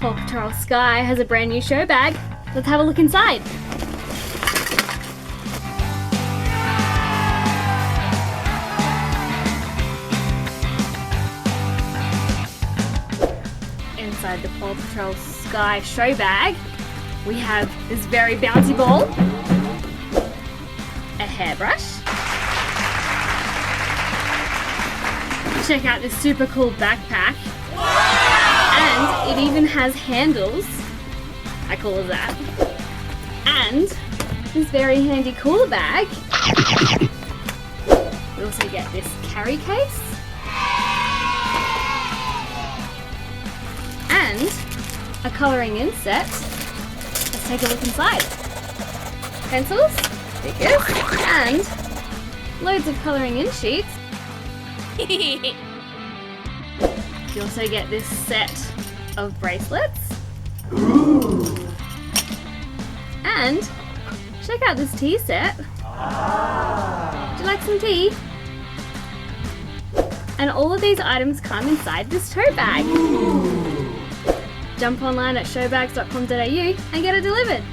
Paw Patrol Skye has a brand new show bag. Let's have a look inside. Inside the Paw Patrol Skye show bag, we have this very bouncy ball, a hairbrush. Check out this super cool backpack. And it even has handles. How cool is that? And this very handy cooler bag. We also get this carry case. And a colouring in set. Let's take a look inside. Pencils, stickers, and loads of colouring in sheets. You also get this set of bracelets. Ooh. And check out this tea set. Would you like some tea? And all of these items come inside this tote bag. Ooh. Jump online at showbags.com.au and get it delivered.